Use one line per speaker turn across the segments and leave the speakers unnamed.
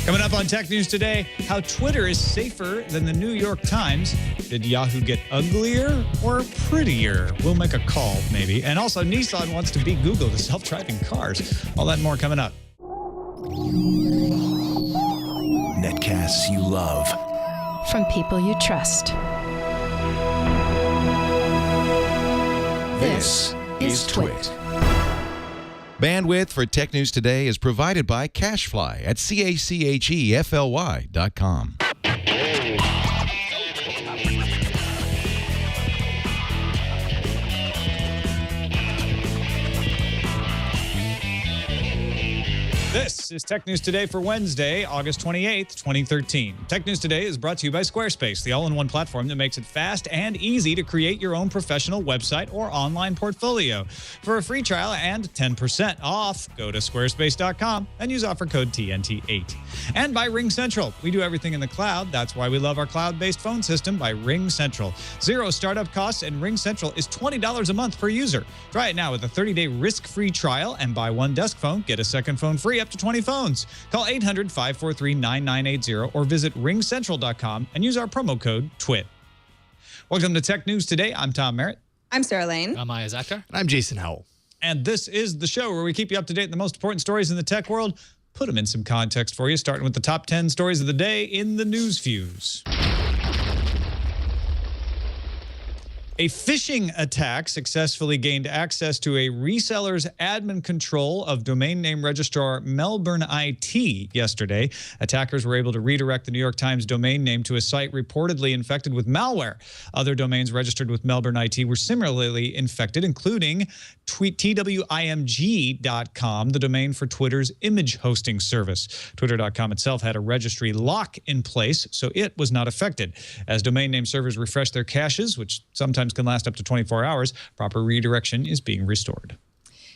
Coming up on Tech News Today, how Twitter is safer than the New York Times. Did Yahoo get uglier or prettier? We'll make a call, maybe. And also, Nissan wants to beat Google to self-driving cars. All that and more coming up.
Netcasts you love.
From people you trust.
This is Twit.
Bandwidth for Tech News Today is provided by CacheFly at CACHEFLY.com.
This is Tech News Today for Wednesday, August 28th, 2013. Tech News Today is brought to you by Squarespace, the all-in-one platform that makes it fast and easy to create your own professional website or online portfolio. For a free trial and 10% off, go to squarespace.com and use offer code TNT8. And by RingCentral. We do everything in the cloud. That's why we love our cloud-based phone system by RingCentral. Zero startup costs, and RingCentral is $20 a month per user. Try it now with a 30-day risk-free trial and buy one desk phone, get a second phone free up to 20 phones. Call 800-543-9980 or visit ringcentral.com and use our promo code TWIT. Welcome to Tech News Today. I'm Tom Merritt.
I'm Sarah Lane.
I'm Aya Zakar.
And I'm Jason Howell.
And this is the show where we keep you up to date on the most important stories in the tech world, put them in some context for you, starting with the top 10 stories of the day in the news fuse. A phishing attack successfully gained access to a reseller's admin control of domain name registrar Melbourne IT yesterday. Attackers were able to redirect the New York Times domain name to a site reportedly infected with malware. Other domains registered with Melbourne IT were similarly infected, including twimg.com, the domain for Twitter's image hosting service. Twitter.com itself had a registry lock in place, so it was not affected. As domain name servers refresh their caches, which sometimes can last up to 24 hours, proper redirection is being restored.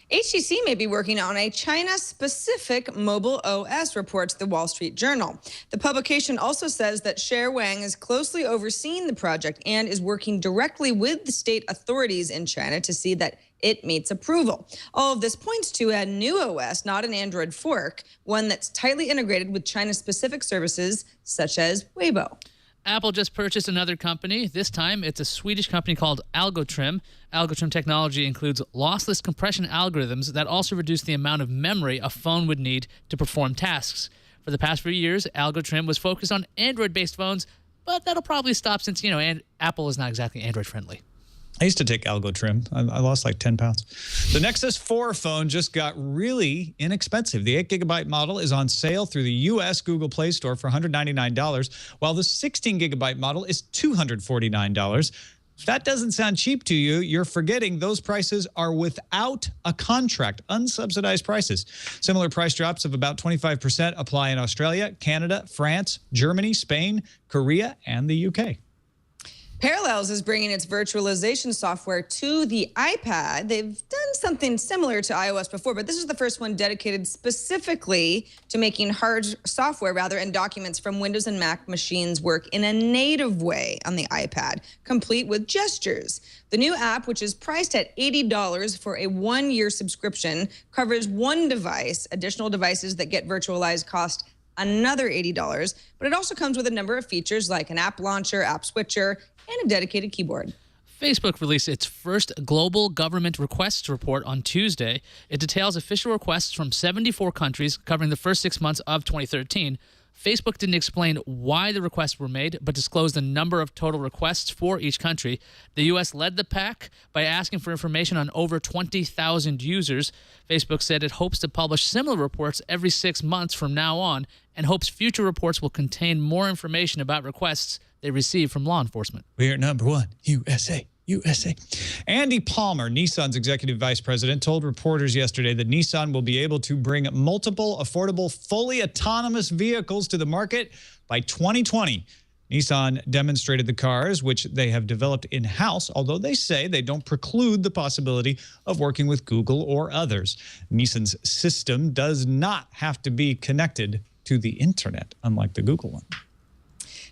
HTC may be working on a China-specific mobile OS, reports the Wall Street Journal. The publication also says that Cher Wang is closely overseeing the project and is working directly with the state authorities in China to see that it meets approval. All of this points to a new OS, not an Android fork, one that's tightly integrated with China-specific services such as Weibo.
Apple just purchased another company. This time, it's a Swedish company called Algotrim. Algotrim technology includes lossless compression algorithms that also reduce the amount of memory a phone would need to perform tasks. For the past few years, Algotrim was focused on Android-based phones, but that'll probably stop since, and Apple is not exactly Android-friendly.
I used to take Algotrim. I lost like 10 pounds. The Nexus 4 phone just got really inexpensive. The 8GB model is on sale through the U.S. Google Play Store for $199, while the 16GB model is $249. If that doesn't sound cheap to you, you're forgetting those prices are without a contract, unsubsidized prices. Similar price drops of about 25% apply in Australia, Canada, France, Germany, Spain, Korea, and the UK.
Parallels is bringing its virtualization software to the iPad. They've done something similar to iOS before, but this is the first one dedicated specifically to making hard software, and documents from Windows and Mac machines work in a native way on the iPad, complete with gestures. The new app, which is priced at $80 for a one-year subscription, covers one device. Additional devices that get virtualized cost another $80, but it also comes with a number of features like an app launcher, app switcher, and a dedicated keyboard.
Facebook released its first global government requests report on Tuesday. It details official requests from 74 countries covering the first 6 months of 2013. Facebook didn't explain why the requests were made, but disclosed the number of total requests for each country. The U.S. led the pack by asking for information on over 20,000 users. Facebook said it hopes to publish similar reports every 6 months from now on, and hopes future reports will contain more information about requests they receive from law enforcement.
We're number one, USA. USA. Andy Palmer, Nissan's executive vice president, told reporters yesterday that Nissan will be able to bring multiple affordable, fully autonomous vehicles to the market by 2020. Nissan demonstrated the cars, which they have developed in-house, although they say they don't preclude the possibility of working with Google or others. Nissan's system does not have to be connected to the internet, unlike the Google one.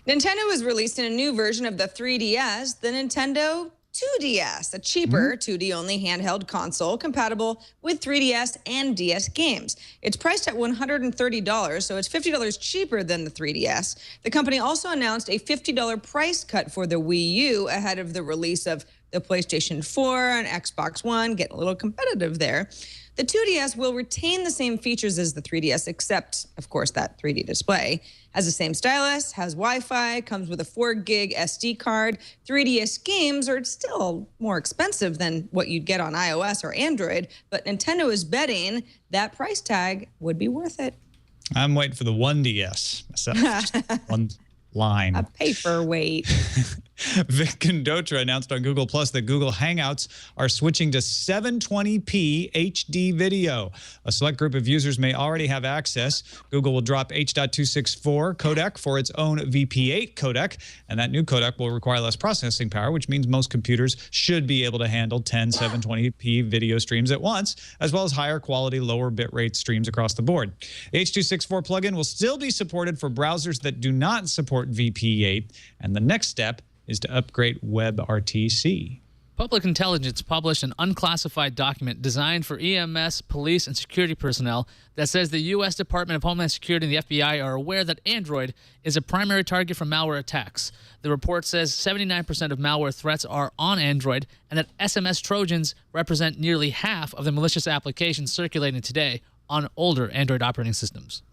Nintendo is releasing a new version of the 3DS, the Nintendo 2DS, a cheaper 2D only handheld console compatible with 3DS and DS games. It's priced at $130, so it's $50 cheaper than the 3DS. The company also announced a $50 price cut for the Wii U ahead of the release of the PlayStation 4 and Xbox One, getting a little competitive there. The 2DS will retain the same features as the 3DS, except, of course, that 3D display. Has the same stylus, has Wi-Fi, comes with a 4 gig SD card. 3DS games are still more expensive than what you'd get on iOS or Android, but Nintendo is betting that price tag would be worth it.
I'm waiting for the 1DS myself. Just one line.
A paperweight.
Vic Condotra announced on Google Plus that Google Hangouts are switching to 720p HD video. A select group of users may already have access. Google will drop H.264 codec for its own VP8 codec, and that new codec will require less processing power, which means most computers should be able to handle 10 720p video streams at once, as well as higher quality, lower bitrate streams across the board. The H.264 plugin will still be supported for browsers that do not support VP8, and the next step is to upgrade WebRTC.
Public Intelligence published an unclassified document designed for EMS, police, and security personnel that says the U.S. Department of Homeland Security and the FBI are aware that Android is a primary target for malware attacks. The report says 79% of malware threats are on Android and that SMS Trojans represent nearly half of the malicious applications circulating today on older Android operating systems.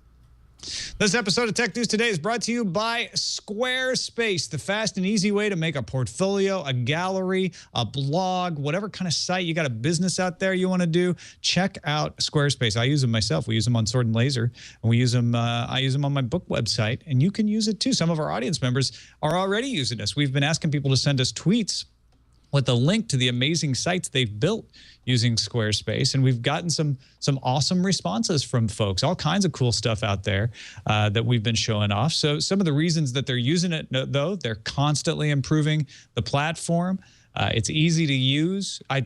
This episode of Tech News Today is brought to you by Squarespace, the fast and easy way to make a portfolio, a gallery, a blog, whatever kind of site you got a business out there you want to do. Check out Squarespace. I use them myself. We use them on Sword and Laser, and we use them. I use them on my book website, and you can use it too. Some of our audience members are already using us. We've been asking people to send us tweets with a link to the amazing sites they've built using Squarespace. And we've gotten some awesome responses from folks, all kinds of cool stuff out there that we've been showing off. So some of the reasons that they're using it, though, they're constantly improving the platform. It's easy to use. I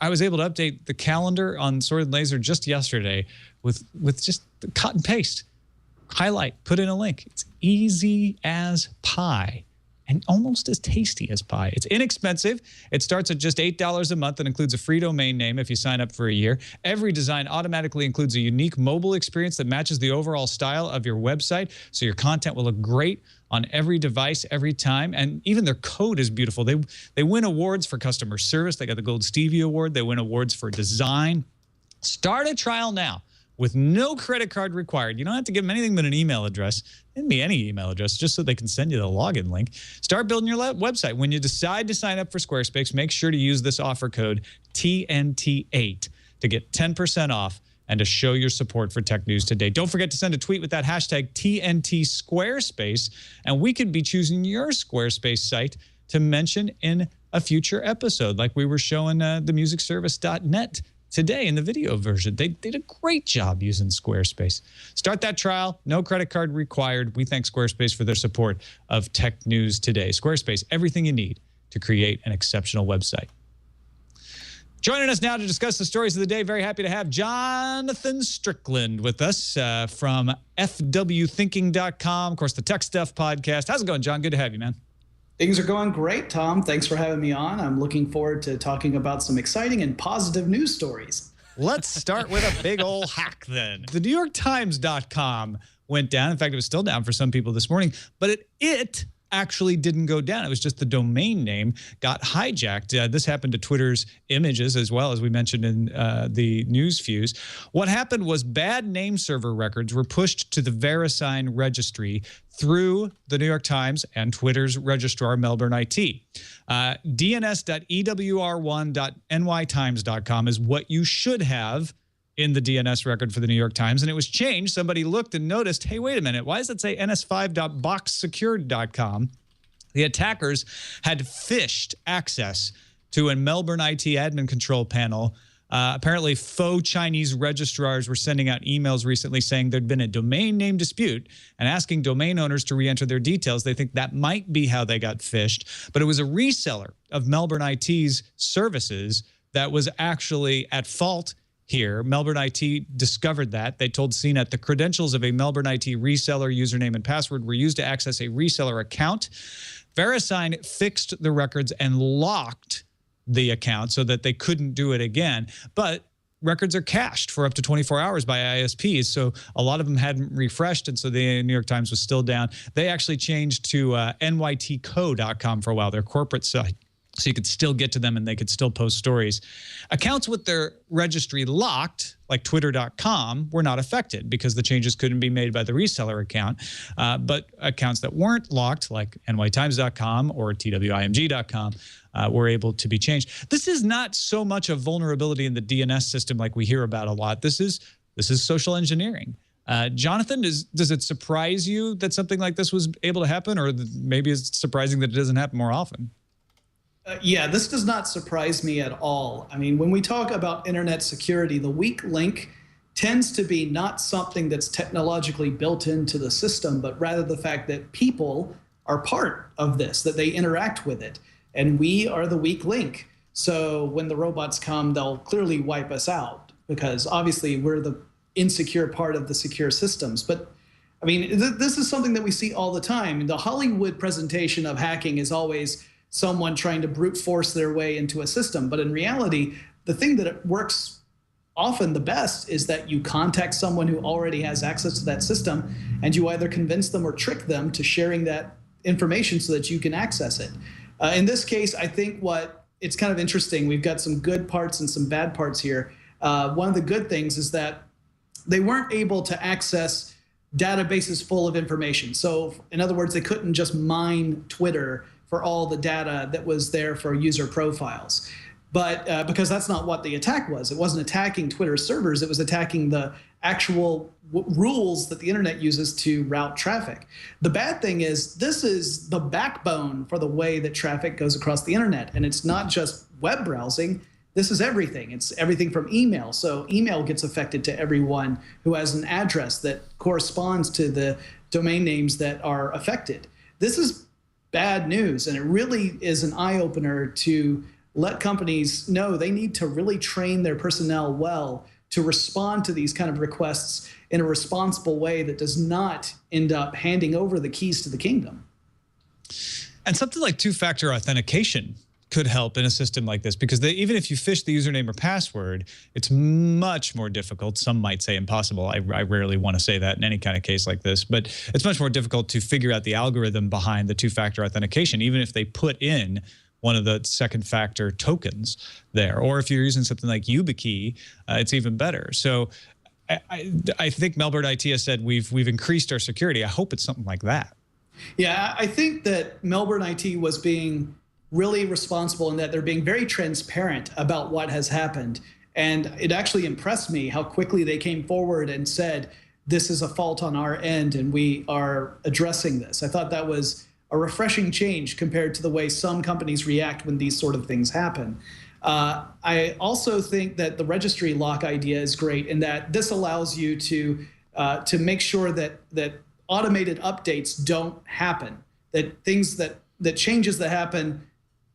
was able to update the calendar on Sword and Laser just yesterday with just cut and paste, highlight, put in a link. It's easy as pie. And almost as tasty as pie. It's inexpensive. It starts at just $8 a month and includes a free domain name if you sign up for a year. Every design automatically includes a unique mobile experience that matches the overall style of your website, so your content will look great on every device every time. And even their code is beautiful. They win awards for customer service. They got the Gold Stevie Award. They win awards for design. Start a trial now with no credit card required. You don't have to give them anything but an email address. It can be any email address, just so they can send you the login link. Start building your website. When you decide to sign up for Squarespace, make sure to use this offer code TNT8 to get 10% off and to show your support for Tech News Today. Don't forget to send a tweet with that hashtag TNT Squarespace, and we could be choosing your Squarespace site to mention in a future episode, like we were showing themusicservice.net today in the video version. They did a great job using Squarespace. Start that trial. No credit card required. We thank Squarespace for their support of Tech News Today. Squarespace, everything you need to create an exceptional website. Joining us now to discuss the stories of the day, very happy to have Jonathan Strickland with us from FWThinking.com, of course, the Tech Stuff podcast. How's it going, John? Good to have you, man.
Things are going great, Tom. Thanks for having me on. I'm looking forward to talking about some exciting and positive news stories.
Let's start with a big old hack then. The NewYorkTimes.com went down. In fact, it was still down for some people this morning, but it actually didn't go down. It was just the domain name got hijacked. This happened to Twitter's images as well, as we mentioned in the news fuse. What happened was bad name server records were pushed to the VeriSign registry through the New York Times and Twitter's registrar, Melbourne IT. DNS.ewr1.nytimes.com is what you should have in the DNS record for the New York Times, and it was changed. Somebody looked and noticed, hey, wait a minute, why does it say ns5.boxsecured.com? The attackers had phished access to a Melbourne IT admin control panel. Apparently, faux Chinese registrars were sending out emails recently saying there'd been a domain name dispute and asking domain owners to re-enter their details. They think that might be how they got phished, but it was a reseller of Melbourne IT's services that was actually at fault here. Melbourne IT discovered that. They told CNET the credentials of a Melbourne IT reseller username and password were used to access a reseller account. VeriSign fixed the records and locked the account so that they couldn't do it again. But records are cached for up to 24 hours by ISPs, so a lot of them hadn't refreshed, and so the New York Times was still down. They actually changed to nytco.com for a while, their corporate site, so you could still get to them and they could still post stories. Accounts with their registry locked, like twitter.com, were not affected because the changes couldn't be made by the reseller account. But accounts that weren't locked, like nytimes.com or twimg.com, were able to be changed. This is not so much a vulnerability in the DNS system like we hear about a lot. This is social engineering. Jonathan, does it surprise you that something like this was able to happen, or maybe it's surprising that it doesn't happen more often?
Yeah, this does not surprise me at all. I mean, when we talk about internet security, the weak link tends to be not something that's technologically built into the system, but rather the fact that people are part of this, that they interact with it. And we are the weak link. So when the robots come, they'll clearly wipe us out because obviously we're the insecure part of the secure systems. But I mean, this is something that we see all the time. The Hollywood presentation of hacking is always someone trying to brute force their way into a system. But in reality, the thing that works often the best is that you contact someone who already has access to that system, and you either convince them or trick them to sharing that information so that you can access it. In this case, I think it's kind of interesting. We've got some good parts and some bad parts here. One of the good things is that they weren't able to access databases full of information. So in other words, they couldn't just mine Twitter for all the data that was there for user profiles. But because that's not what the attack was. It wasn't attacking Twitter servers. It was attacking the actual rules that the internet uses to route traffic. The bad thing is this is the backbone for the way that traffic goes across the internet. And it's not just web browsing. This is everything. It's everything from email. So email gets affected to everyone who has an address that corresponds to the domain names that are affected. This is bad news, and it really is an eye-opener to let companies know they need to really train their personnel well to respond to these kind of requests in a responsible way that does not end up handing over the keys to the kingdom.
And something like two-factor authentication could help in a system like this, because even if you phish the username or password, it's much more difficult. Some might say impossible. I rarely want to say that in any kind of case like this, but it's much more difficult to figure out the algorithm behind the two-factor authentication, even if they put in one of the second-factor tokens there. Or if you're using something like YubiKey, it's even better. So I think Melbourne IT has said we've increased our security. I hope it's something like that.
Yeah, I think that Melbourne IT was being really responsible in that they're being very transparent about what has happened. And it actually impressed me how quickly they came forward and said, this is a fault on our end and we are addressing this. I thought that was a refreshing change compared to the way some companies react when these sort of things happen. I also think that the registry lock idea is great in that this allows you to make sure that automated updates don't happen, that things that changes that happen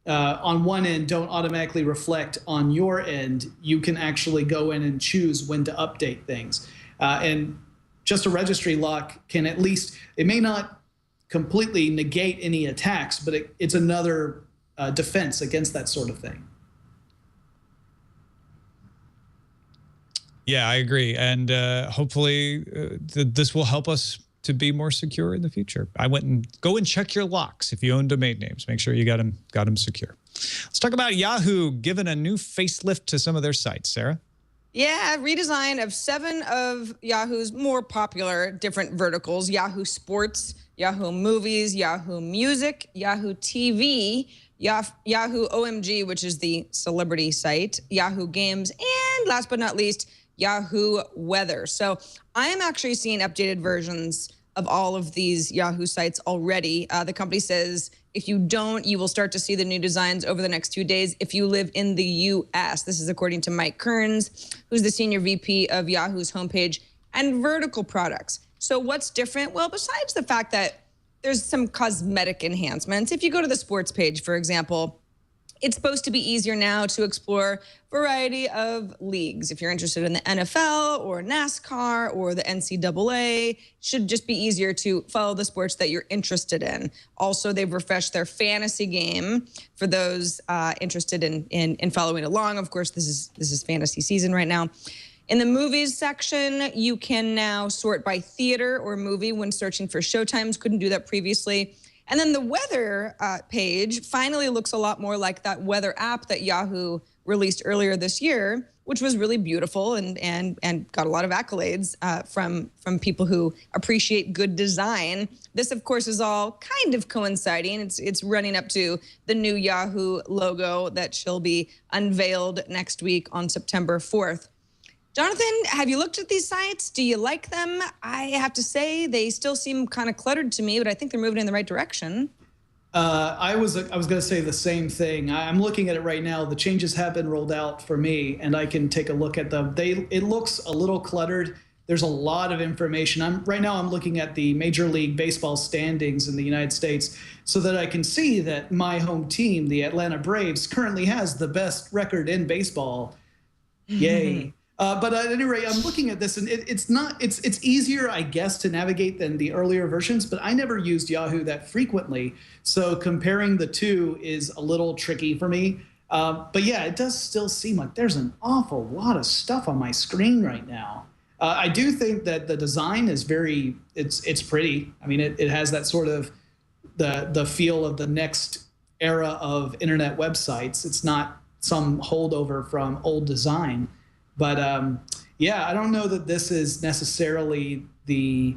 on one end don't automatically reflect on your end. You can actually go in and choose when to update things. And just a registry lock can at least, it may not completely negate any attacks, but it's another defense against that sort of thing.
Yeah, I agree. And hopefully this will help us to be more secure in the future. I went and go and check your locks if you own domain names. Make sure you got them secure. Let's talk about Yahoo giving a new facelift to some of their sites. Sarah?
Yeah, redesign of 7 of Yahoo's more popular different verticals: Yahoo Sports, Yahoo Movies, Yahoo Music, Yahoo TV, Yahoo OMG, which is the celebrity site, Yahoo Games, and last but not least, Yahoo Weather. So I am actually seeing updated versions of all of these Yahoo sites already. The company says if you don't, you will start to see the new designs over the next 2 days if you live in the US. This is according to Mike Kearns, who's the senior VP of Yahoo's homepage and vertical products. So what's different? Well, besides the fact that there's some cosmetic enhancements, if you go to the sports page, for example, It's supposed to be easier now to explore a variety of leagues. If you're interested in the NFL or NASCAR or the NCAA, it should just be easier to follow the sports that you're interested in. Also, they've refreshed their fantasy game for those interested in following along. Of course, this is fantasy season right now. In the movies section, you can now sort by theater or movie when searching for showtimes. Couldn't do that previously. And then the weather page finally looks a lot more like that weather app that Yahoo released earlier this year, which was really beautiful and got a lot of accolades from people who appreciate good design. This, of course, is all kind of coinciding. It's running up to the new Yahoo logo that shall be unveiled next week on September 4th. Jonathan, have you looked at these sites? Do you like them? I have to say they still seem kind of cluttered to me, but I think they're moving in the right direction.
I was going to say the same thing. I'm looking at it right now. The changes have been rolled out for me, and I can take a look at them. It looks a little cluttered. There's a lot of information. Right now I'm looking at the Major League Baseball standings in the United States so that I can see that my home team, the Atlanta Braves, currently has the best record in baseball. Yay. But at any rate, I'm looking at this, and it's easier, I guess, to navigate than the earlier versions, but I never used Yahoo that frequently. So comparing the two is a little tricky for me. But yeah, it does still seem like there's an awful lot of stuff on my screen right now. I do think that the design is it's pretty. I mean, it has that sort of the feel of the next era of internet websites. It's not some holdover from old design. But yeah, I don't know that this is necessarily the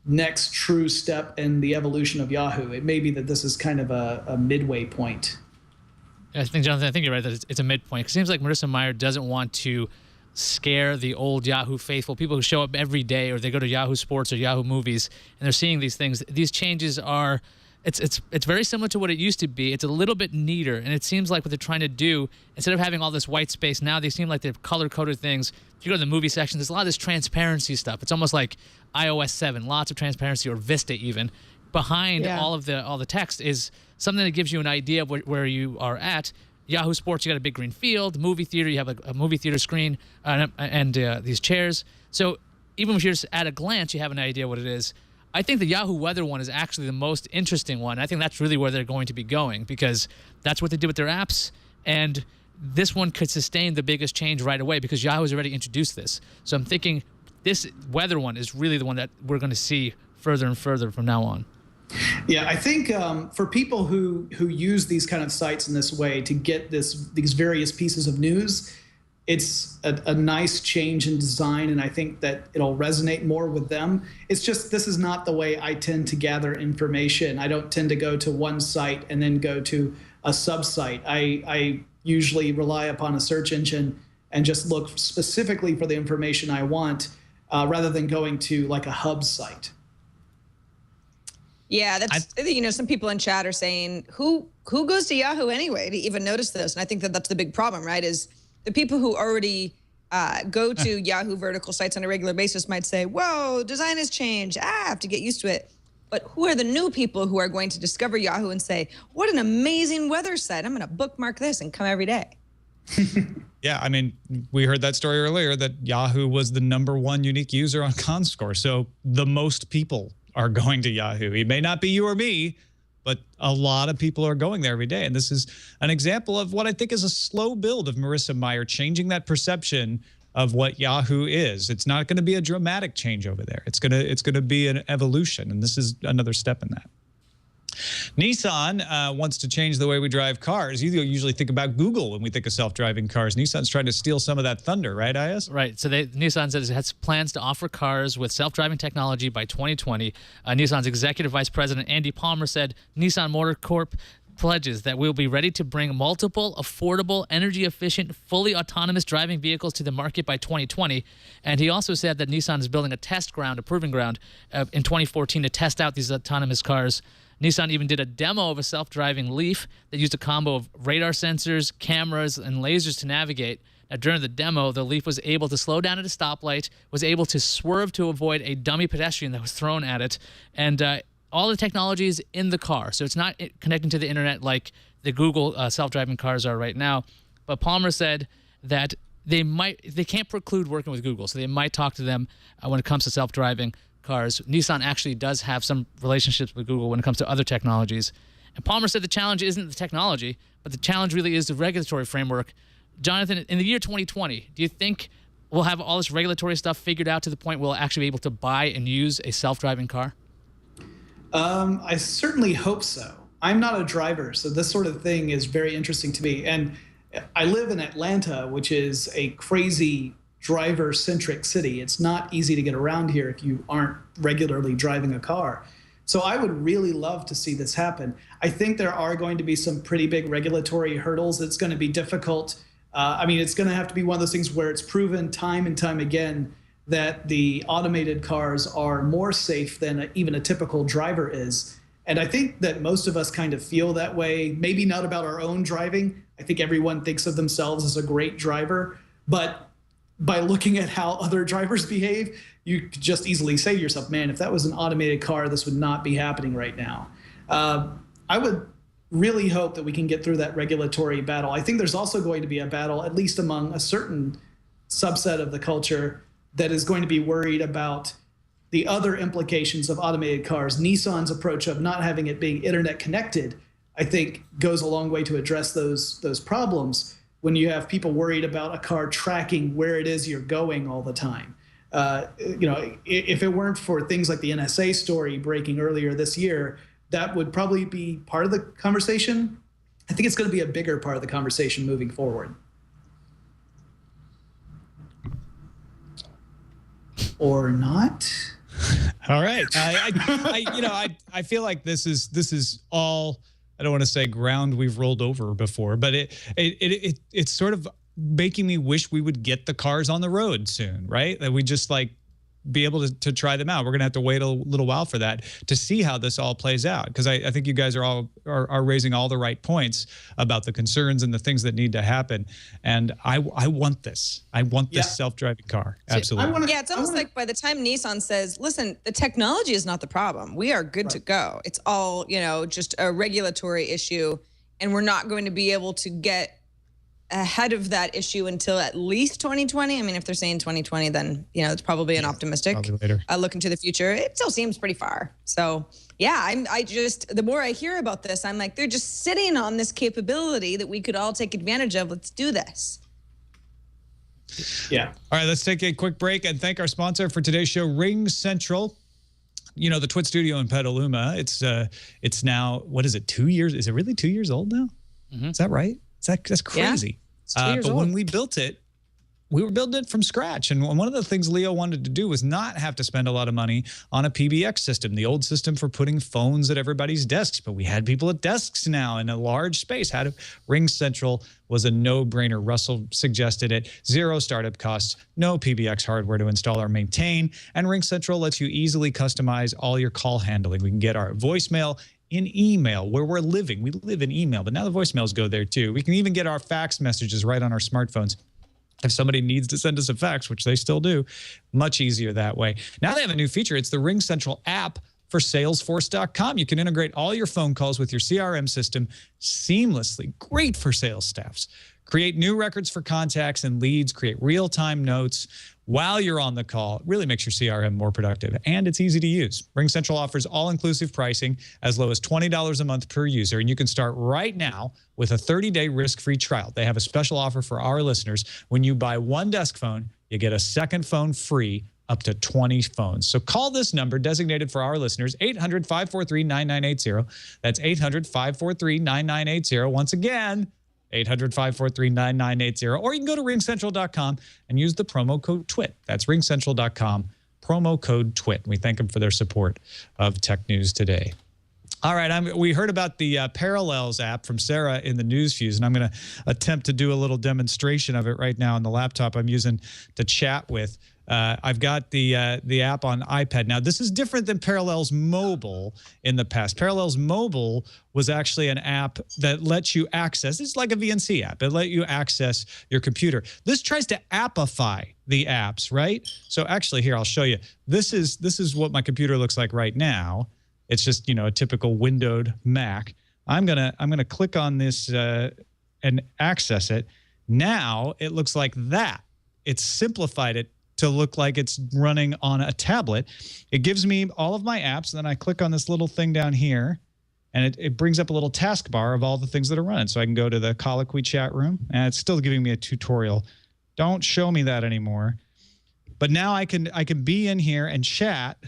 next true step in the evolution of Yahoo. It may be that this is kind of a midway point.
I think, Jonathan, I think you're right that it's a midpoint. It seems like Marissa Mayer doesn't want to scare the old Yahoo faithful, people who show up every day or they go to Yahoo Sports or Yahoo Movies and they're seeing these things. These changes are... It's very similar to what it used to be. It's a little bit neater, and it seems like what they're trying to do, instead of having all this white space, now they seem like they've color-coded things. If you go to the movie section, there's a lot of this transparency stuff. It's almost like iOS 7, lots of transparency, or Vista even. Behind all the text is something that gives you an idea of where you are at. Yahoo Sports, you got a big green field. Movie theater, you have a movie theater screen and these chairs. So even if you're just at a glance, you have an idea what it is. I think the Yahoo Weather one is actually the most interesting one. I think that's really where they're going to be going because that's what they did with their apps. And this one could sustain the biggest change right away because Yahoo has already introduced this. So I'm thinking this weather one is really the one that we're going to see further and further from now on.
Yeah, I think for people who use these kind of sites in this way to get these various pieces of news, it's a nice change in design, and I think that it'll resonate more with them. It's just this is not the way I tend to gather information. I don't tend to go to one site and then go to a sub-site. I usually rely upon a search engine and just look specifically for the information I want rather than going to like a hub site.
Yeah, that's some people in chat are saying who goes to Yahoo anyway to even notice this, and I think that that's the big problem, right? Is the people who already go to Yahoo vertical sites on a regular basis might say, whoa, design has changed. I have to get used to it. But who are the new people who are going to discover Yahoo and say, what an amazing weather site. I'm going to bookmark this and come every day.
Yeah, I mean, we heard that story earlier that Yahoo was the #1 unique user on Comscore. So the most people are going to Yahoo. It may not be you or me, but a lot of people are going there every day. And this is an example of what I think is a slow build of Marissa Mayer changing that perception of what Yahoo is. It's not going to be a dramatic change over there. It's going to be an evolution, and this is another step in that. Nissan wants to change the way we drive cars. You usually think about Google when we think of self-driving cars. Nissan's trying to steal some of that thunder, right, Ayaz?
Right. So Nissan says it has plans to offer cars with self-driving technology by 2020. Nissan's executive vice president, Andy Palmer, said Nissan Motor Corp pledges that we'll be ready to bring multiple, affordable, energy-efficient, fully autonomous driving vehicles to the market by 2020. And he also said that Nissan is building a proving ground in 2014 to test out these autonomous cars. Nissan even did a demo of a self-driving Leaf that used a combo of radar sensors, cameras, and lasers to navigate. Now, during the demo, the Leaf was able to slow down at a stoplight, was able to swerve to avoid a dummy pedestrian that was thrown at it, and all the technology is in the car, so it's not connecting to the internet like the Google self-driving cars are right now. But Palmer said that they can't preclude working with Google, so they might talk to them when it comes to self-driving cars. Nissan actually does have some relationships with Google when it comes to other technologies. And Palmer said the challenge isn't the technology, but the challenge really is the regulatory framework. Jonathan, in the year 2020, do you think we'll have all this regulatory stuff figured out to the point we'll actually be able to buy and use a self-driving car?
I certainly hope so. I'm not a driver, so this sort of thing is very interesting to me. And I live in Atlanta, which is a crazy driver-centric city. It's not easy to get around here if you aren't regularly driving a car. So I would really love to see this happen. I think there are going to be some pretty big regulatory hurdles. It's going to be difficult. I mean, it's going to have to be one of those things where it's proven time and time again that the automated cars are more safe than even a typical driver is. And I think that most of us kind of feel that way, maybe not about our own driving. I think everyone thinks of themselves as a great driver, but by looking at how other drivers behave, you could just easily say to yourself, man, if that was an automated car, this would not be happening right now. I would really hope that we can get through that regulatory battle. I think there's also going to be a battle, at least among a certain subset of the culture, that is going to be worried about the other implications of automated cars. Nissan's approach of not having it being internet connected, I think, goes a long way to address those problems when you have people worried about a car tracking where it is you're going all the time. If it weren't for things like the NSA story breaking earlier this year, that would probably be part of the conversation. I think it's going to be a bigger part of the conversation moving forward. Or not?
All right. I feel like this is all, I don't want to say ground we've rolled over before, but it's sort of making me wish we would get the cars on the road soon, right? That we just like be able to try them out. We're going to have to wait a little while for that to see how this all plays out. Because I think you guys are raising all the right points about the concerns and the things that need to happen. And I want this. I want this self-driving car. Absolutely.
It's almost like by the time Nissan says, listen, the technology is not the problem. We are good to go. It's all, just a regulatory issue. And we're not going to be able to get ahead of that issue until at least 2020. I mean, if they're saying 2020, then, it's probably an optimistic look into the future. It still seems pretty far. So, the more I hear about this, I'm like, they're just sitting on this capability that we could all take advantage of. Let's do this.
Yeah. All right, let's take a quick break and thank our sponsor for today's show, Ring Central. The Twit Studio in Petaluma. It's now, what is it, 2 years? Is it really 2 years old now? Mm-hmm. Is that right? That's crazy.
Yeah,
but when we built it, we were building it from scratch. And one of the things Leo wanted to do was not have to spend a lot of money on a PBX system, the old system for putting phones at everybody's desks. But we had people at desks now in a large space. Ring Central was a no-brainer. Russell suggested it. Zero startup costs, no PBX hardware to install or maintain. And Ring Central lets you easily customize all your call handling. We can get our voicemail in email where we're living. We live in email, but now the voicemails go there too. We can even get our fax messages right on our smartphones. If somebody needs to send us a fax, which they still do, much easier that way. Now they have a new feature. It's the Ring Central app for Salesforce.com. You can integrate all your phone calls with your CRM system seamlessly. Great for sales staffs. Create new records for contacts and leads. Create real-time notes while you're on the call. It really makes your CRM more productive, and it's easy to use. Ring Central offers all-inclusive pricing as low as $20 a month per user, and you can start right now with a 30-day risk-free trial. They have a special offer for our listeners. When you buy one desk phone, you get a second phone free, up to 20 phones. So call this number designated for our listeners, 800-543-9980. That's 800-543-9980. Once again, 800-543-9980. Or you can go to ringcentral.com and use the promo code TWIT. That's ringcentral.com, promo code TWIT. We thank them for their support of Tech News Today. All right, we heard about the Parallels app from Sarah in the News Fuse, and I'm going to attempt to do a little demonstration of it right now on the laptop I'm using to chat with. I've got the app on iPad. Now, this is different than Parallels Mobile in the past. Parallels Mobile was actually an app that lets you access, it's like a VNC app. It let you access your computer. This tries to appify the apps, right? So actually here, I'll show you. This is what my computer looks like right now. It's just, a typical windowed Mac. I'm gonna click on this and access it. Now it looks like that. It's simplified it to look like it's running on a tablet. It gives me all of my apps, and then I click on this little thing down here, and it brings up a little taskbar of all the things that are running. So I can go to the Colloquy chat room, and it's still giving me a tutorial. Don't show me that anymore. But now I can be in here and chat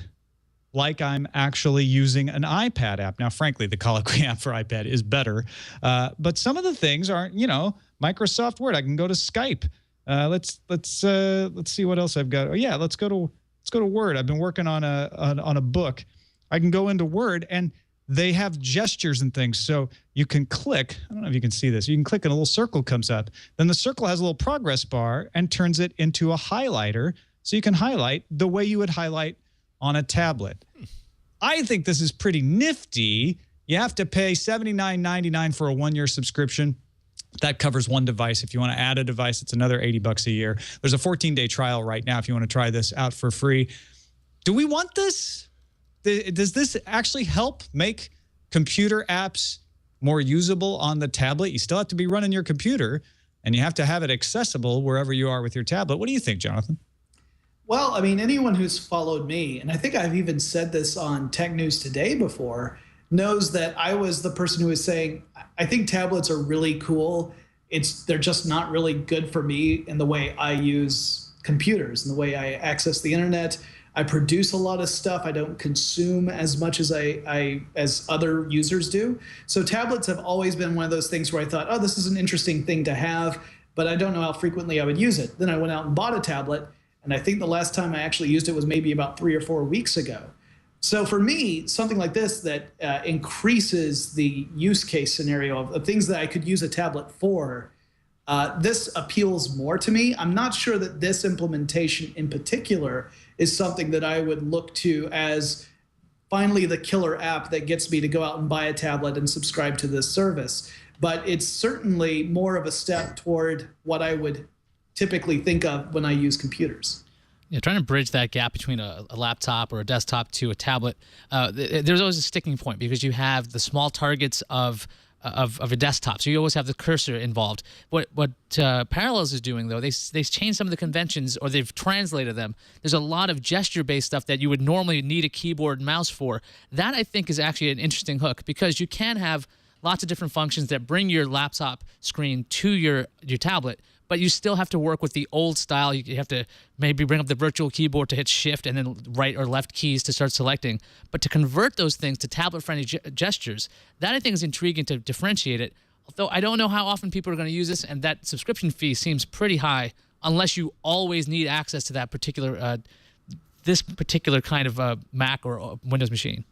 like I'm actually using an iPad app. Now, frankly, the Colloquy app for iPad is better. But some of the things aren't, Microsoft Word. I can go to Skype. Let's see what else I've got. Oh yeah, let's go to Word. I've been working on a book. I can go into Word, and they have gestures and things. So you can click. I don't know if you can see this. You can click and a little circle comes up. Then the circle has a little progress bar and turns it into a highlighter. So you can highlight the way you would highlight on a tablet. I think this is pretty nifty. You have to pay $79.99 for a 1-year subscription. That covers one device. If you want to add a device, it's another $80 a year. There's a 14-day trial right now if you want to try this out for free. Do we want this? Does this actually help make computer apps more usable on the tablet? You still have to be running your computer, and you have to have it accessible wherever you are with your tablet. What do you think, Jonathan?
Well, I mean, anyone who's followed me, and I think I've even said this on Tech News Today before, knows that I was the person who was saying, I think tablets are really cool. They're just not really good for me in the way I use computers and the way I access the internet. I produce a lot of stuff. I don't consume as much as as other users do. So tablets have always been one of those things where I thought, oh, this is an interesting thing to have, but I don't know how frequently I would use it. Then I went out and bought a tablet, and I think the last time I actually used it was maybe about 3 or 4 weeks ago. So for me, something like this that increases the use case scenario of things that I could use a tablet for, this appeals more to me. I'm not sure that this implementation in particular is something that I would look to as finally the killer app that gets me to go out and buy a tablet and subscribe to this service. But it's certainly more of a step toward what I would typically think of when I use computers.
Yeah, trying to bridge that gap between a laptop or a desktop to a tablet, there's always a sticking point because you have the small targets of a desktop, so you always have the cursor involved. What Parallels is doing, though, they've changed some of the conventions, or they've translated them. There's a lot of gesture-based stuff that you would normally need a keyboard and mouse for. That, I think, is actually an interesting hook because you can have lots of different functions that bring your laptop screen to your tablet, but you still have to work with the old style. You have to maybe bring up the virtual keyboard to hit shift and then right or left keys to start selecting. But to convert those things to tablet-friendly gestures, that I think is intriguing to differentiate it. Although I don't know how often people are going to use this, and that subscription fee seems pretty high unless you always need access to that particular, this particular kind of Mac or Windows machine.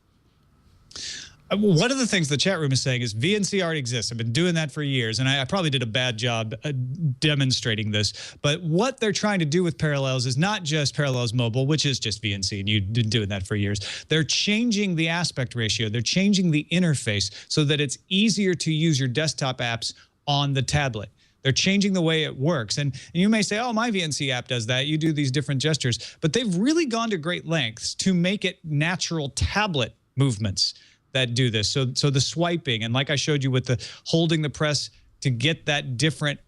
One of the things the chat room is saying is VNC already exists. I've been doing that for years, and I probably did a bad job demonstrating this. But what they're trying to do with Parallels is not just Parallels Mobile, which is just VNC, and you've been doing that for years. They're changing the aspect ratio. They're changing the interface so that it's easier to use your desktop apps on the tablet. They're changing the way it works. And you may say, oh, my VNC app does that. You do these different gestures. But they've really gone to great lengths to make it natural tablet movements that do this. So the swiping, and like I showed you with the holding the press to get that different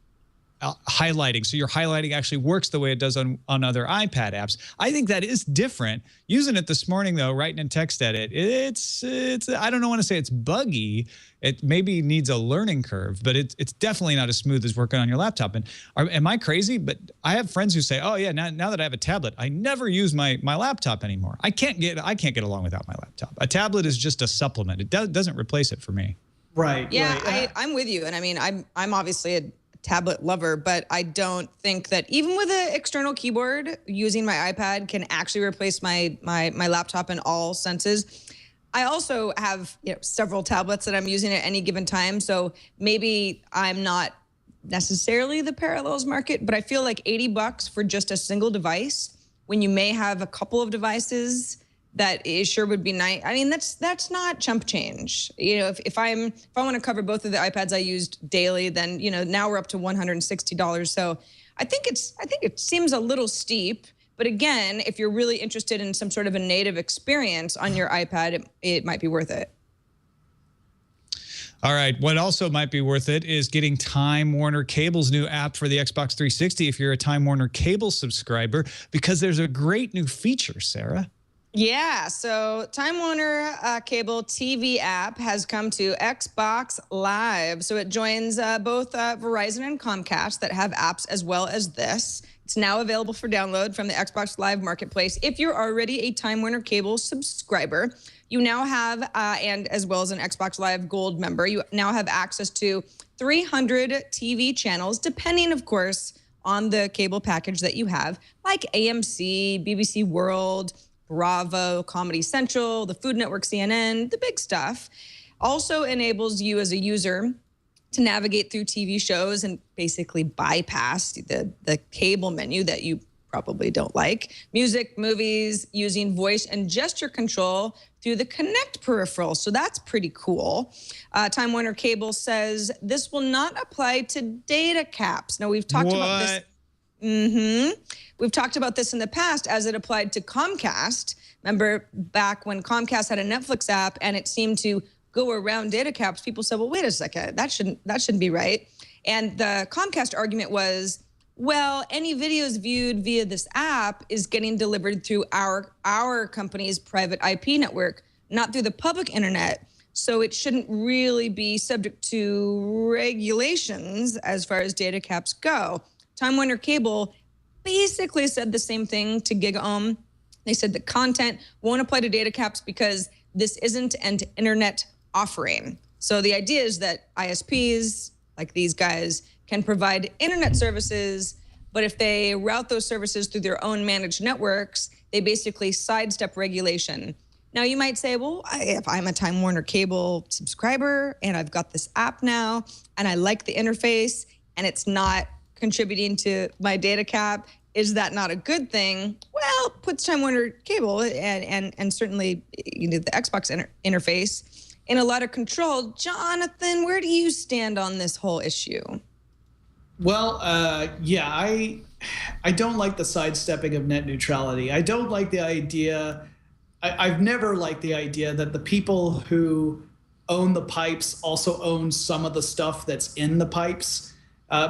highlighting. So your highlighting actually works the way it does on other iPad apps. I think that is different. Using it this morning, though, writing in TextEdit, it's I don't want to say it's buggy. It maybe needs a learning curve, but it's definitely not as smooth as working on your laptop. And am I crazy? But I have friends who say, oh yeah, now that I have a tablet, I never use my laptop anymore. I can't get along without my laptop. A tablet is just a supplement. It doesn't replace it for me.
Right.
Yeah,
right.
I'm with you. And I mean, I'm obviously a tablet lover, but I don't think that even with an external keyboard, using my iPad can actually replace my laptop in all senses. I also have several tablets that I'm using at any given time, so maybe I'm not necessarily the Parallels market, but I feel like $80 for just a single device when you may have a couple of devices, that sure would be nice. I mean, that's not chump change. If I want to cover both of the iPads I used daily, then now we're up to $160. So I think it seems a little steep, But again, if you're really interested in some sort of a native experience on your iPad, it might be worth it.
All right. What also might be worth it is getting Time Warner Cable's new app for the Xbox 360 if you're a Time Warner Cable subscriber, because there's a great new feature, Sarah.
Yeah, so Time Warner Cable TV app has come to Xbox Live. So it joins both Verizon and Comcast that have apps as well as this. It's now available for download from the Xbox Live Marketplace. If you're already a Time Warner Cable subscriber, you now have, and as well as an Xbox Live Gold member, you now have access to 300 TV channels, depending, of course, on the cable package that you have, like AMC, BBC World, Bravo, Comedy Central, the Food Network, CNN, the big stuff. Also enables you as a user to navigate through TV shows and basically bypass the cable menu that you probably don't like. Music, movies, using voice and gesture control through the Connect peripheral. So that's pretty cool. Time Warner Cable says this will not apply to data caps. Now, we've talked about this. We've talked about this in the past as it applied to Comcast. Remember back when Comcast had a Netflix app and it seemed to go around data caps, people said, well, wait a second, that shouldn't be right. And the Comcast argument was, well, any videos viewed via this app is getting delivered through our company's private IP network, not through the public internet. So it shouldn't really be subject to regulations as far as data caps go. Time Warner Cable basically said the same thing to GigaOM. They said the content won't apply to data caps because this isn't an internet offering. So the idea is that ISPs, like these guys, can provide internet services, but if they route those services through their own managed networks, they basically sidestep regulation. Now, you might say, well, if I'm a Time Warner Cable subscriber and I've got this app now and I like the interface and it's not contributing to my data cap, is that not a good thing? Well, puts Time Warner Cable and certainly the Xbox interface in a lot of control. Jonathan, where do you stand on this whole issue?
Well, yeah, I don't like the sidestepping of net neutrality. I don't like the idea. I've never liked the idea that the people who own the pipes also own some of the stuff that's in the pipes,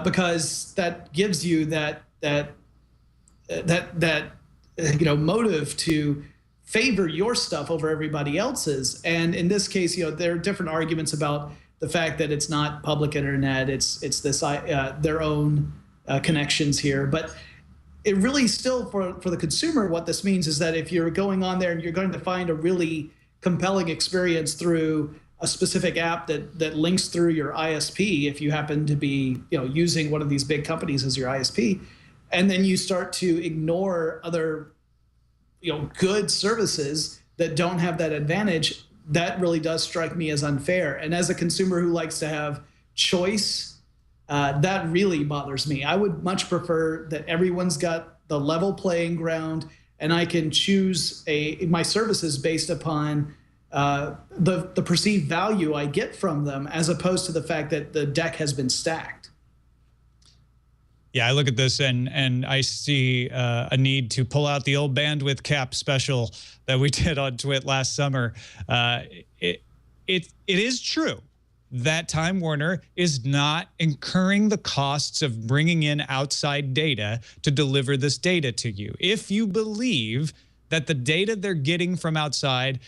because that gives you that motive to favor your stuff over everybody else's. And in this case, there are different arguments about the fact that it's not public internet, it's this their own connections here. But it really still, for the consumer, what this means is that if you're going on there and you're going to find a really compelling experience through a specific app that links through your ISP, if you happen to be using one of these big companies as your ISP, and then you start to ignore other good services that don't have that advantage, that really does strike me as unfair. And as a consumer who likes to have choice, that really bothers me. I would much prefer that everyone's got the level playing ground and I can choose my services based upon the perceived value I get from them, as opposed to the fact that the deck has been stacked.
Yeah, I look at this and I see a need to pull out the old bandwidth cap special that we did on Twit last summer. It is true that Time Warner is not incurring the costs of bringing in outside data to deliver this data to you. If you believe that the data they're getting from outside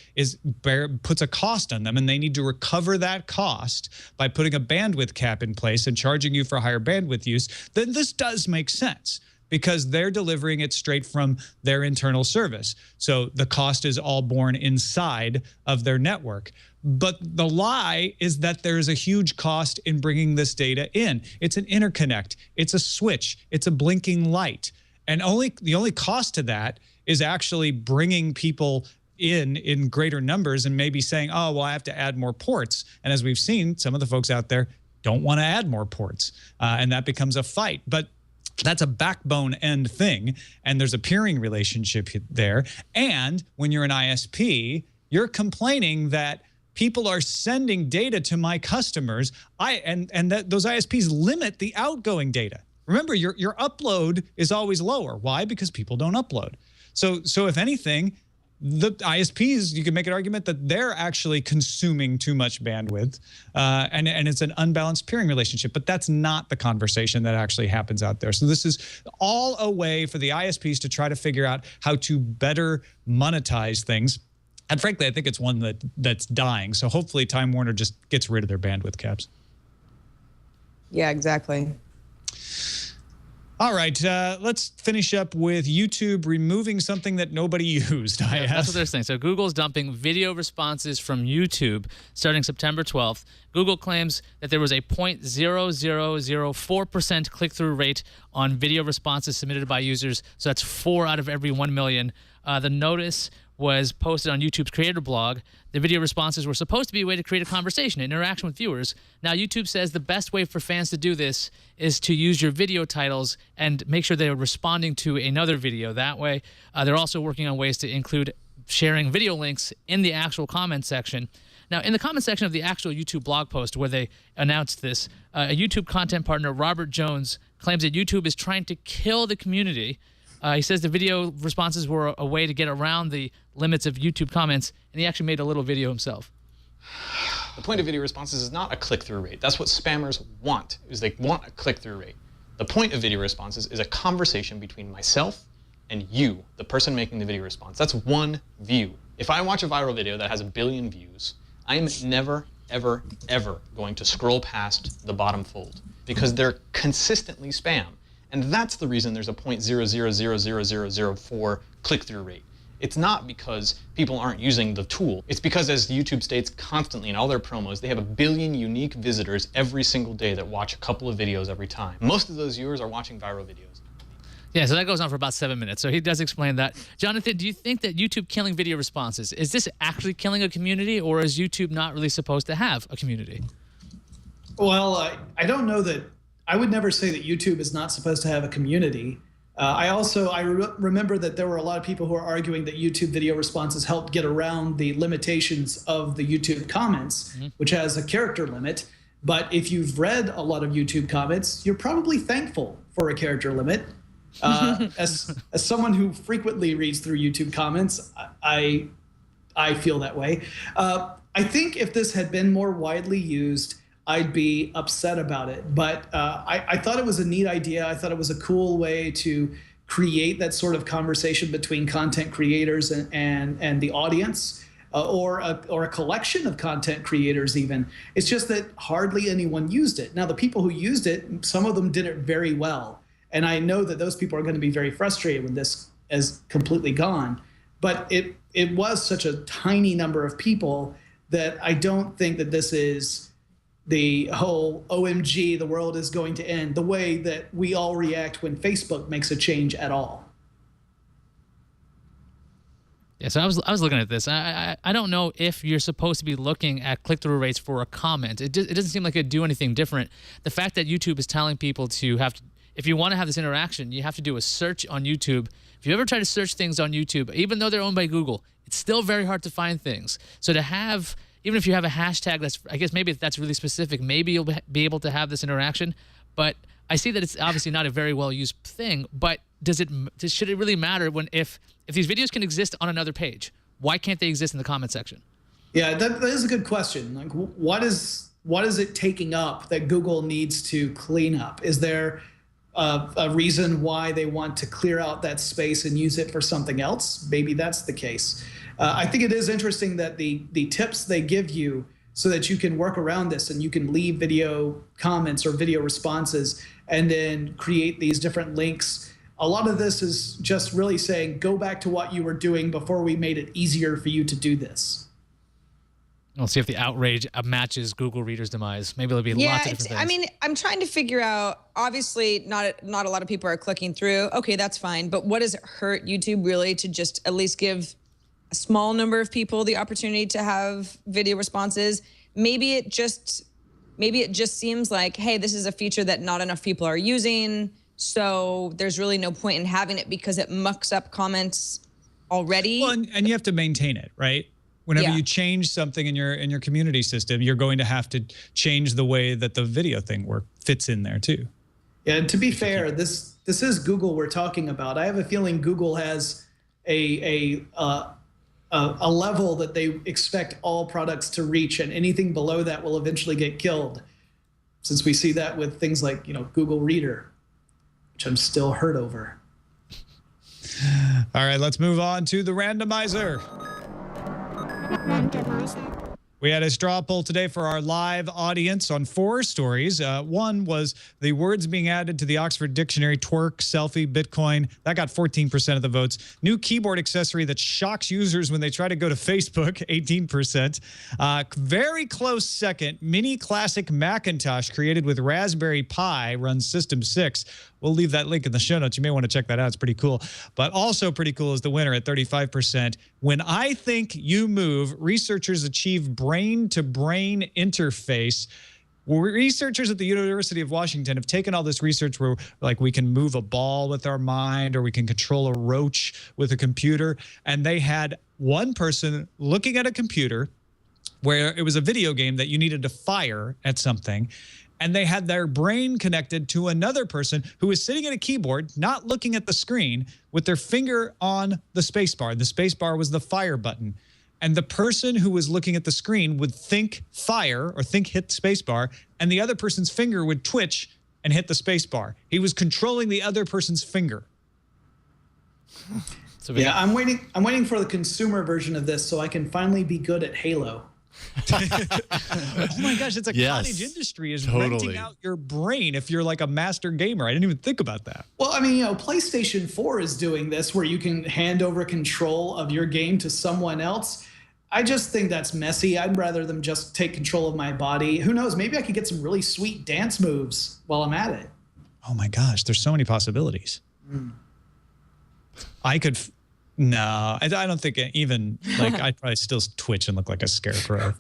puts a cost on them and they need to recover that cost by putting a bandwidth cap in place and charging you for higher bandwidth use, then this does make sense because they're delivering it straight from their internal service. So the cost is all borne inside of their network. But the lie is that there is a huge cost in bringing this data in. It's an interconnect. It's a switch. It's a blinking light. And the only cost to that is actually bringing people in greater numbers and maybe saying, oh, well, I have to add more ports. And as we've seen, some of the folks out there don't want to add more ports. And that becomes a fight. But that's a backbone end thing. And there's a peering relationship there. And when you're an ISP, you're complaining that people are sending data to my customers. Those ISPs limit the outgoing data. Remember, your upload is always lower. Why? Because people don't upload. So if anything, the ISPs, you can make an argument that they're actually consuming too much bandwidth, and it's an unbalanced peering relationship. But that's not the conversation that actually happens out there. So this is all a way for the ISPs to try to figure out how to better monetize things. And frankly, I think it's one that's dying. So hopefully Time Warner just gets rid of their bandwidth caps.
Yeah, exactly.
All right, let's finish up with YouTube removing something that nobody used.
That's what they're saying. So Google's dumping video responses from YouTube starting September 12th. Google claims that there was a 0.0004% click-through rate on video responses submitted by users. So that's 4 out of every 1 million. The notice was posted on YouTube's creator blog. The video responses were supposed to be a way to create a conversation, an interaction with viewers. Now, YouTube says the best way for fans to do this is to use your video titles and make sure they're responding to another video. That way, they're also working on ways to include sharing video links in the actual comment section. Now, in the comment section of the actual YouTube blog post where they announced this, a YouTube content partner, Robert Jones, claims that YouTube is trying to kill the community. He says the video responses were a way to get around the limits of YouTube comments, and he actually made a little video himself.
The point of video responses is not a click-through rate. That's what spammers want, is they want a click-through rate. The point of video responses is a conversation between myself and you, the person making the video response. That's one view. If I watch a viral video that has 1 billion views, I am never, ever, ever going to scroll past the bottom fold because they're consistently spam. And that's the reason there's a 0.000004 click-through rate. It's not because people aren't using the tool. It's because, as YouTube states constantly in all their promos, they have 1 billion unique visitors every single day that watch a couple of videos every time. Most of those viewers are watching viral videos.
Yeah, so that goes on for about 7 minutes. So he does explain that. Jonathan, do you think that YouTube killing video responses, is this actually killing a community, or is YouTube not really supposed to have a community?
Well, I don't know that. I would never say that YouTube is not supposed to have a community. I remember that there were a lot of people who are arguing that YouTube video responses helped get around the limitations of the YouTube comments, which has a character limit. But if you've read a lot of YouTube comments, you're probably thankful for a character limit. As someone who frequently reads through YouTube comments, I feel that way. I think if this had been more widely used, I'd be upset about it. But I thought it was a neat idea. I thought it was a cool way to create that sort of conversation between content creators and the audience, or a collection of content creators even. It's just that hardly anyone used it. Now, the people who used it, some of them did it very well. And I know that those people are going to be very frustrated when this is completely gone. But it was such a tiny number of people that I don't think that this is the whole OMG, the world is going to end, the way that we all react when Facebook makes a change at all.
Yeah, so I was looking at this. I don't know if you're supposed to be looking at click-through rates for a comment. It doesn't seem like it'd do anything different. The fact that YouTube is telling people to have to, if you want to have this interaction, you have to do a search on YouTube. If you ever try to search things on YouTube, even though they're owned by Google, it's still very hard to find things. So to have, even if you have a hashtag that's, I guess maybe that's really specific, maybe you'll be able to have this interaction. But I see that it's obviously not a very well-used thing, but should it really matter when if these videos can exist on another page, why can't they exist in the comment section?
Yeah, that is a good question. Like, what is it taking up that Google needs to clean up? Is there a reason why they want to clear out that space and use it for something else? Maybe that's the case. I think it is interesting that the tips they give you so that you can work around this and you can leave video comments or video responses and then create these different links. A lot of this is just really saying, go back to what you were doing before we made it easier for you to do this.
We'll see if the outrage matches Google Reader's demise. Maybe there'll be lots of different things.
I mean, I'm trying to figure out, obviously not a lot of people are clicking through. Okay, that's fine. But what does it hurt YouTube really to just at least give a small number of people the opportunity to have video responses? Maybe it just seems like, hey, this is a feature that not enough people are using, so there's really no point in having it because it mucks up comments already.
Well, and you have to maintain it, right? Whenever you change something in your community system, you're going to have to change the way that the video thing fits in there too.
Yeah, and to be fair, this is Google we're talking about. I have a feeling Google has a level that they expect all products to reach, and anything below that will eventually get killed. Since we see that with things like, Google Reader, which I'm still hurt over.
All right, let's move on to the randomizer. We had a straw poll today for our live audience on 4 stories. One was the words being added to the Oxford Dictionary: twerk, selfie, Bitcoin. That got 14% of the votes. New keyboard accessory that shocks users when they try to go to Facebook, 18%. Very close second, mini classic Macintosh created with Raspberry Pi, runs System 6. We'll leave that link in the show notes. You may want to check that out. It's pretty cool. But also pretty cool is the winner at 35%. When I Think You Move, researchers achieve brain-to-brain interface. Researchers at the University of Washington have taken all this research where, like, we can move a ball with our mind or we can control a roach with a computer. And they had one person looking at a computer where it was a video game that you needed to fire at something. And they had their brain connected to another person who was sitting at a keyboard, not looking at the screen, with their finger on the spacebar. The spacebar was the fire button. And the person who was looking at the screen would think fire or think hit spacebar, and the other person's finger would twitch and hit the spacebar. He was controlling the other person's finger.
So yeah, I'm waiting for the consumer version of this so I can finally be good at Halo.
Oh my gosh, it's a cottage industry is renting out your brain if you're like a master gamer. I didn't even think about that.
Well, I mean, PlayStation 4 is doing this where you can hand over control of your game to someone else. I just think that's messy. I'd rather them just take control of my body. Who knows? Maybe I could get some really sweet dance moves while I'm at it.
Oh my gosh, there's so many possibilities. I could... No, I don't think even, like, I'd probably still twitch and look like a scarecrow.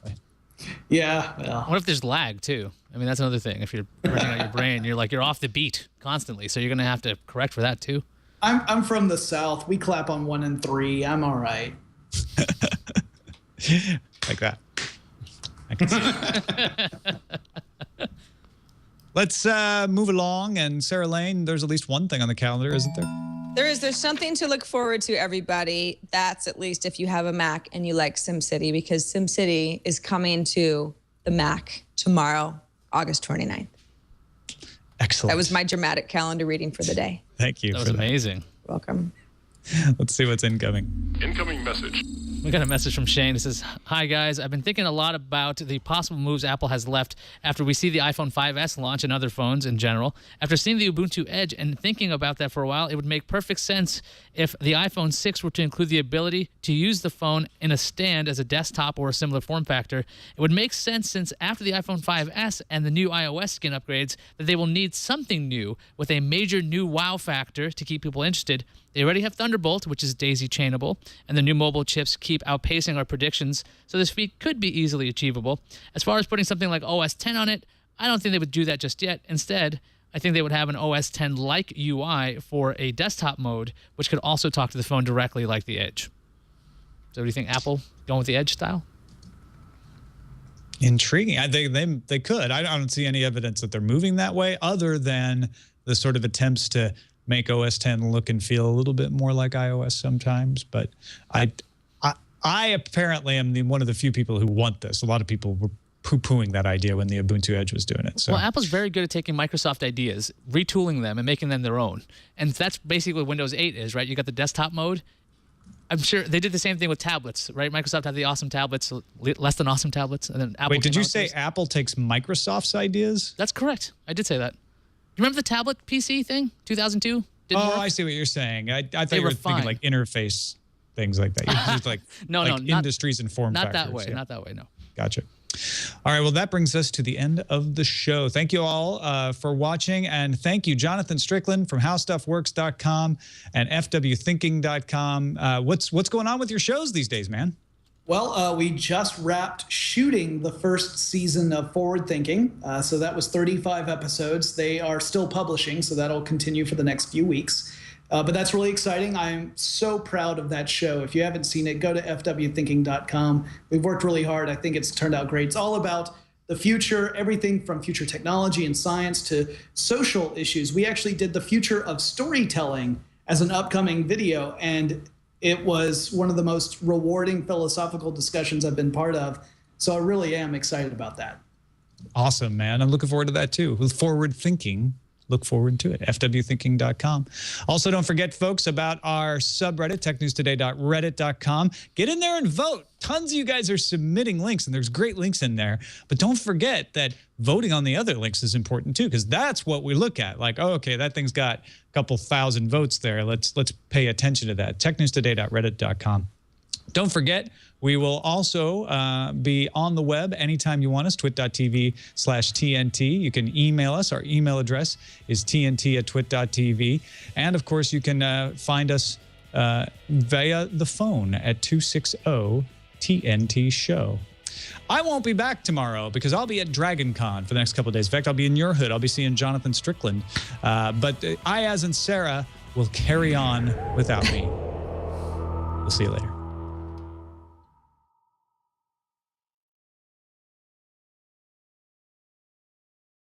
Yeah, well.
What if there's lag, too? I mean, that's another thing. If you're working on your brain, you're off the beat constantly, so you're going to have to correct for that, too.
I'm from the South. We clap on 1 and 3. I'm all right.
Like that. I can see it. Let's move along. And Sarah Lane, there's at least one thing on the calendar, isn't there?
There's something to look forward to, everybody. That's at least if you have a Mac and you like SimCity, because SimCity is coming to the Mac tomorrow, August 29th.
Excellent.
That was my dramatic calendar reading for the day.
Thank you.
That was amazing.
You're welcome.
Let's see what's incoming.
Incoming message.
We got a message from Shane. It says, "Hi, guys. I've been thinking a lot about the possible moves Apple has left after we see the iPhone 5S launch and other phones in general. After seeing the Ubuntu Edge and thinking about that for a while, it would make perfect sense if the iPhone 6 were to include the ability to use the phone in a stand as a desktop or a similar form factor. It would make sense since after the iPhone 5S and the new iOS skin upgrades that they will need something new with a major new wow factor to keep people interested. They already have Thunderbolt, which is daisy chainable, and the new mobile chips keep outpacing our predictions, so this feat could be easily achievable. As far as putting something like OS X on it, I don't think they would do that just yet. Instead, I think they would have an OS X-like UI for a desktop mode, which could also talk to the phone directly like the Edge. So do you think Apple going with the Edge style?
Intriguing. They could. I don't see any evidence that they're moving that way other than the sort of attempts to make OS X look and feel a little bit more like iOS sometimes. But I apparently am one of the few people who want this. A lot of people were poo-pooing that idea when the Ubuntu Edge was doing it. So.
Well, Apple's very good at taking Microsoft ideas, retooling them, and making them their own. And that's basically what Windows 8 is, right? You got the desktop mode. I'm sure they did the same thing with tablets, right? Microsoft had the awesome tablets, less than awesome tablets, and then Apple.
Wait, did you say Apple takes Microsoft's ideas?
That's correct. I did say that. You remember the tablet PC thing, 2002? Didn't work?
I see what you're saying. I thought you were thinking like interface things like that. You used like industries and form factors.
Not that way. Yeah. Not that way. No.
Gotcha. All right. Well, that brings us to the end of the show. Thank you all for watching, and thank you, Jonathan Strickland from HowStuffWorks.com and FWThinking.com. What's going on with your shows these days, man?
Well, we just wrapped shooting the first season of Forward Thinking. So that was 35 episodes. They are still publishing, so that'll continue for the next few weeks. But that's really exciting. I'm so proud of that show. If you haven't seen it, go to FWThinking.com. We've worked really hard. I think it's turned out great. It's all about the future, everything from future technology and science to social issues. We actually did the future of storytelling as an upcoming video, and it was one of the most rewarding philosophical discussions I've been part of. So I really am excited about that.
Awesome, man. I'm looking forward to that too. With forward thinking, look forward to it. fwthinking.com. Also, don't forget, folks, about our subreddit, technewstoday.reddit.com. Get in there and vote. Tons of you guys are submitting links, and there's great links in there. But don't forget that voting on the other links is important too, because that's what we look at. Like, oh, okay, that thing's got a couple thousand votes there. Let's pay attention to that. technewstoday.reddit.com. Don't forget, we will also be on the web anytime you want us, twit.tv/TNT. You can email us. Our email address is tnt@twit.tv. And, of course, you can find us via the phone at 260-TNT-SHOW. I won't be back tomorrow because I'll be at Dragon Con for the next couple of days. In fact, I'll be in your hood. I'll be seeing Jonathan Strickland. But Ayaz and Sarah will carry on without me. We'll see you later.